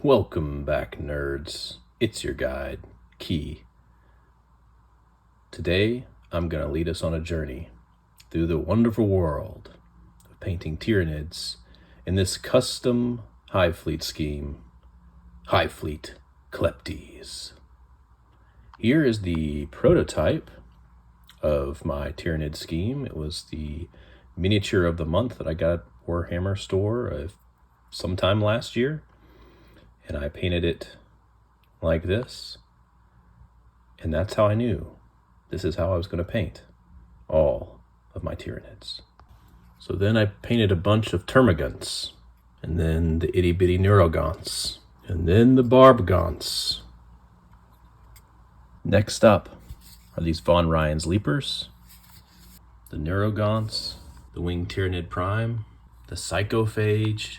Welcome back, nerds. It's your guide, Key. Today, I'm going to lead us on a journey through the wonderful world of painting Tyranids in this custom Hive Fleet scheme, Hive Fleet Kleptes. Here is the prototype of my Tyranid scheme. It was the miniature of the month that I got at Warhammer store sometime last year. And I painted it like this. And that's how I knew this is how I was going to paint all of my Tyranids. So then I painted a bunch of Termagants, and then the itty bitty Neurogants, and then the Barbgants. Next up are these Von Ryan's Leapers, the Neurogants, the Winged Tyranid Prime, the Psychophage,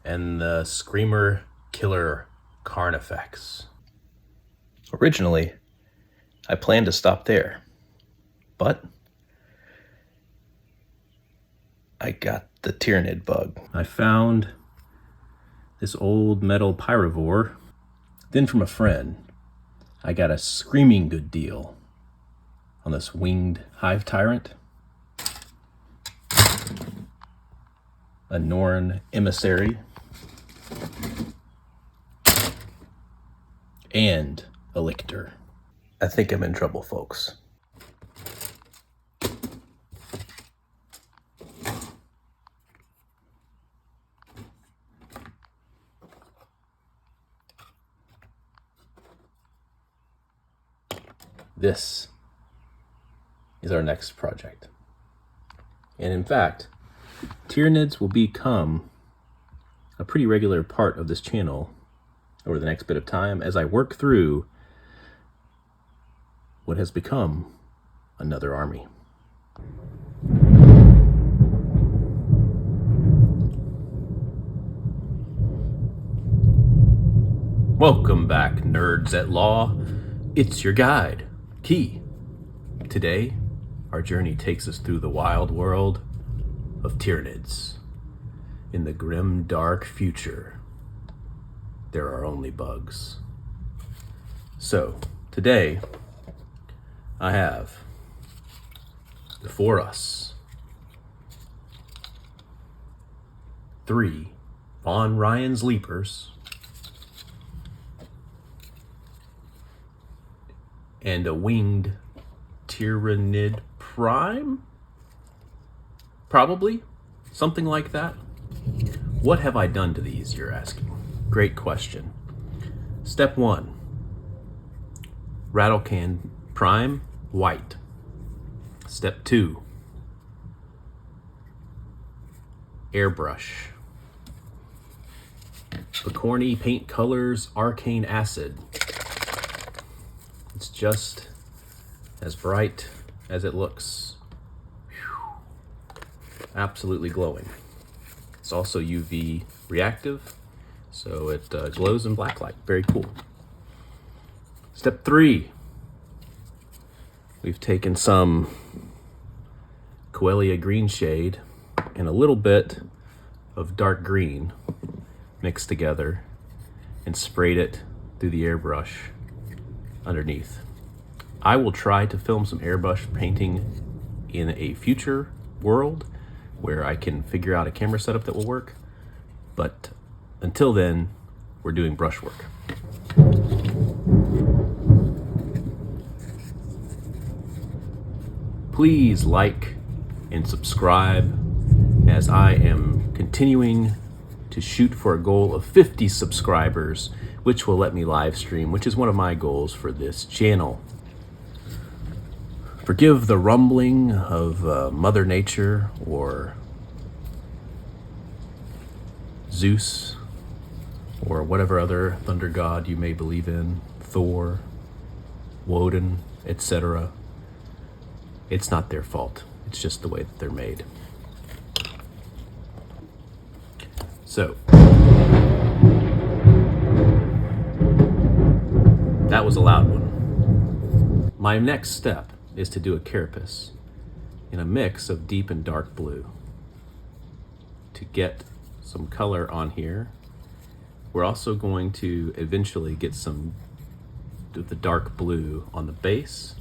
and the Screamer Killer Carnifex. Originally, I planned to stop there, but I got the Tyranid bug. I found this old metal pyrovore. Then from a friend, I got a screaming good deal on this winged hive tyrant, a Norn emissary, and a lictor. I think I'm in trouble, folks. This is our next project. And in fact, Tyranids will become a pretty regular part of this channel over the next bit of time as I work through what has become another army. Welcome back, nerds at law. It's your guide, Key. Today, our journey takes us through the wild world of Tyranids. In the grim, dark future, there are only bugs. So, today, I have before us 3 Von Ryan's Leapers and a Winged Tyranid Prime? Probably, something like that. What have I done to these, you're asking? Great question. Step 1, Rattlecan Prime, white. Step 2, airbrush. Picorni Paint Colors Arcane Acid. It's just as bright as it looks. Whew. Absolutely glowing. It's also UV reactive, so it glows in blacklight. Very cool. Step 3. We've taken some Coelia green shade and a little bit of dark green mixed together and sprayed it through the airbrush underneath. I will try to film some airbrush painting in a future world where I can figure out a camera setup that will work. But until then, we're doing brush work. Please like and subscribe as I am continuing to shoot for a goal of 50 subscribers, which will let me live stream, which is one of my goals for this channel. Forgive the rumbling of Mother Nature or Zeus or whatever other thunder god you may believe in, Thor, Woden, etc. It's not their fault. It's just the way that they're made. So, that was a loud one. My next step is to do a carapace in a mix of deep and dark blue to get some color on here we're also going to eventually get some of the dark blue on the base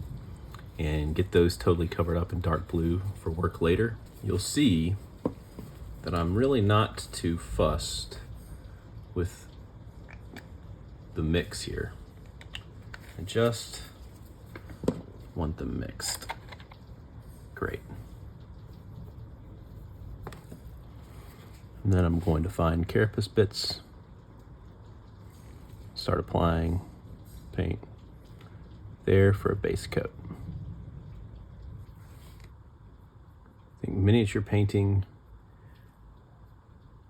and get those totally covered up in dark blue for work later. You'll see that I'm really not too fussed with the mix here. I just want them mixed. Great. And then I'm going to find carapace bits, start applying paint there for a base coat. I think miniature painting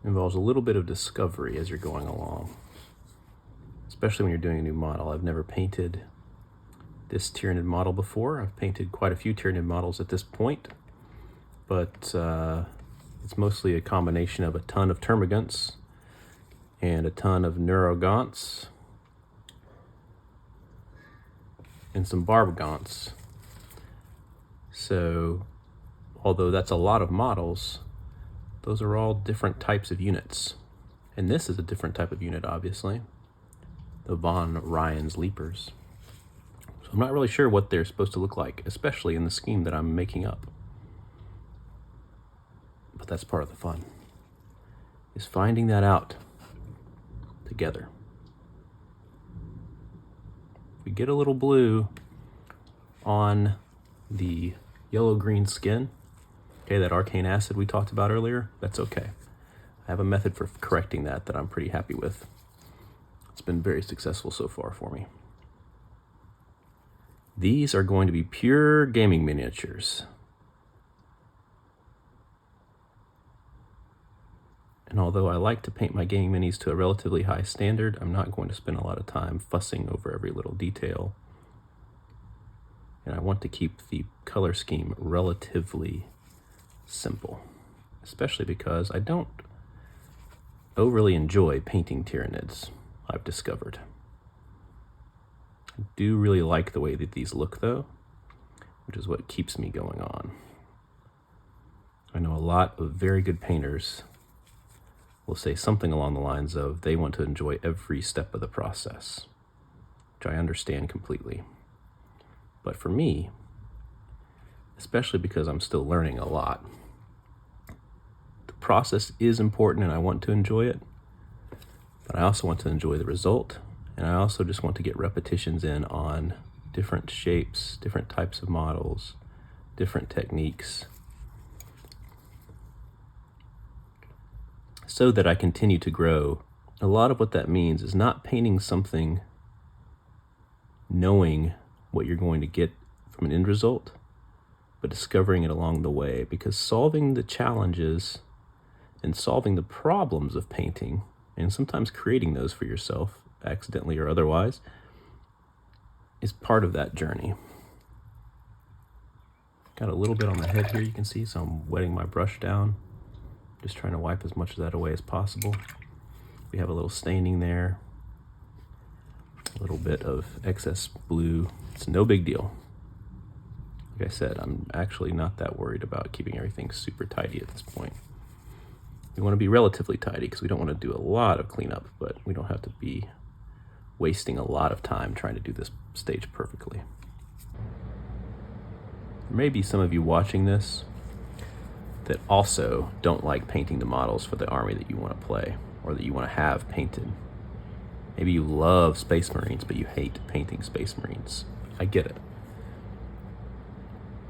involves a little bit of discovery as you're going along, especially when you're doing a new model. I've never painted this Tyranid model before. I've painted quite a few Tyranid models at this point, but it's mostly a combination of a ton of termagants and a ton of neurogaunts and some barbagonts. So although that's a lot of models, those are all different types of units. And this is a different type of unit, obviously, the Von Ryan's Leapers. So I'm not really sure what they're supposed to look like, especially in the scheme that I'm making up. But that's part of the fun, is finding that out together. If we get a little blue on the yellow-green skin, okay, that arcane acid we talked about earlier, that's okay. I have a method for correcting that I'm pretty happy with. It's been very successful so far for me. These are going to be pure gaming miniatures. And although I like to paint my gaming minis to a relatively high standard, I'm not going to spend a lot of time fussing over every little detail. And I want to keep the color scheme relatively simple, especially because I don't overly enjoy painting Tyranids, I've discovered. I do really like the way that these look though, which is what keeps me going on. I know a lot of very good painters will say something along the lines of they want to enjoy every step of the process, which I understand completely. But for me, especially because I'm still learning a lot, the process is important and I want to enjoy it, but I also want to enjoy the result, and I also just want to get repetitions in on different shapes, different types of models, different techniques, so that I continue to grow. A lot of what that means is not painting something knowing what you're going to get from an end result, but discovering it along the way, because solving the challenges and solving the problems of painting, and sometimes creating those for yourself, accidentally or otherwise, is part of that journey. Got a little bit on the head here, you can see, so I'm wetting my brush down. Just trying to wipe as much of that away as possible. We have a little staining there, a little bit of excess blue. It's no big deal. Like I said, I'm actually not that worried about keeping everything super tidy at this point. We want to be relatively tidy because we don't want to do a lot of cleanup, but we don't have to be wasting a lot of time trying to do this stage perfectly. There may be some of you watching this that also don't like painting the models for the army that you want to play or that you want to have painted. Maybe you love Space Marines, but you hate painting Space Marines. I get it.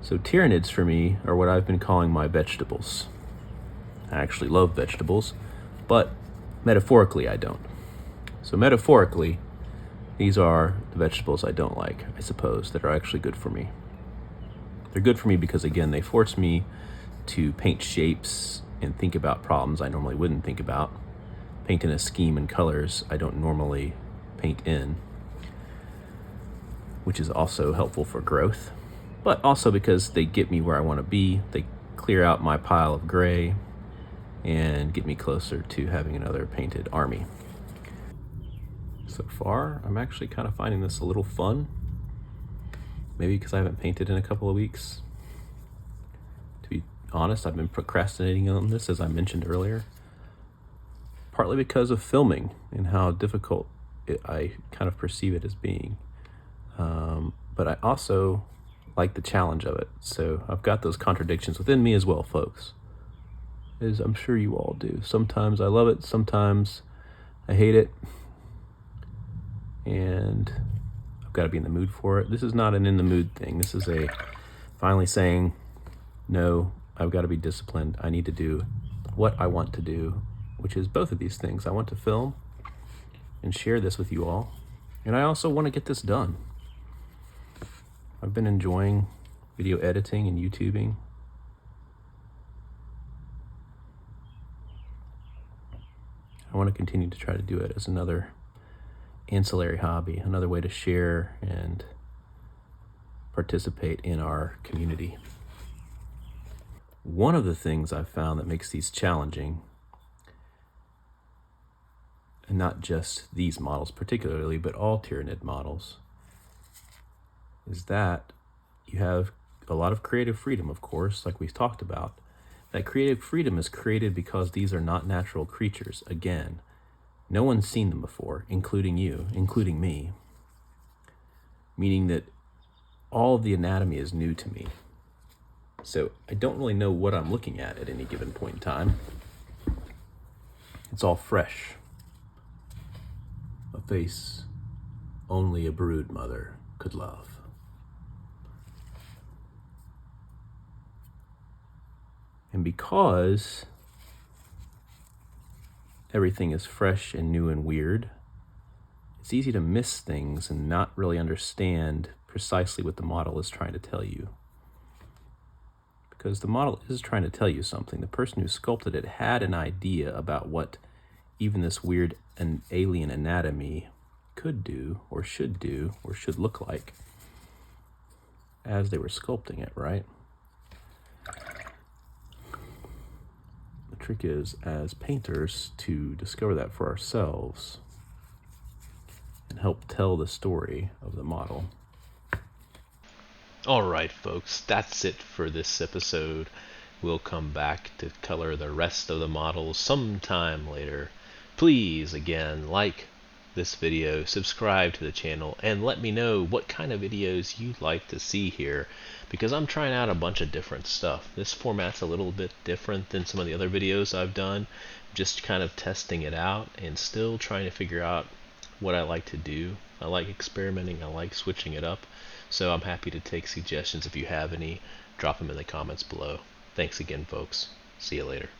So Tyranids for me are what I've been calling my vegetables. I actually love vegetables, but metaphorically I don't. So metaphorically, these are the vegetables I don't like, I suppose, that are actually good for me. They're good for me because, again, they force me to paint shapes and think about problems I normally wouldn't think about, paint in a scheme and colors I don't normally paint in, which is also helpful for growth, but also because they get me where I want to be. They clear out my pile of gray and get me closer to having another painted army. So far, I'm actually kind of finding this a little fun, maybe because I haven't painted in a couple of weeks. To be honest, I've been procrastinating on this, as I mentioned earlier, partly because of filming and how difficult I kind of perceive it as being. But I also like the challenge of it. So I've got those contradictions within me as well, folks. As I'm sure you all do. Sometimes I love it, sometimes I hate it. And I've got to be in the mood for it. This is not an in the mood thing. This is a finally saying, no, I've got to be disciplined. I need to do what I want to do, which is both of these things. I want to film and share this with you all. And I also want to get this done. I've been enjoying video editing and YouTubing. I want to continue to try to do it as another ancillary hobby, another way to share and participate in our community. One of the things I've found that makes these challenging, and not just these models particularly, but all Tyranid models, is that you have a lot of creative freedom, of course, like we've talked about. That creative freedom is created because these are not natural creatures. Again, no one's seen them before, including you, including me. Meaning that all of the anatomy is new to me. So I don't really know what I'm looking at any given point in time. It's all fresh. A face only a brood mother could love. And because everything is fresh and new and weird, it's easy to miss things and not really understand precisely what the model is trying to tell you. Because the model is trying to tell you something. The person who sculpted it had an idea about what even this weird and alien anatomy could do or should look like as they were sculpting it, right? The trick is, as painters, to discover that for ourselves and help tell the story of the model. Alright folks, that's it for this episode. We'll come back to color the rest of the models sometime later. Please, again, like this video, subscribe to the channel, and let me know what kind of videos you'd like to see here, because I'm trying out a bunch of different stuff. This format's a little bit different than some of the other videos I've done, just kind of testing it out and still trying to figure out what I like to do. I like experimenting, I like switching it up, so I'm happy to take suggestions. If you have any, drop them in the comments below. Thanks again, folks. See you later.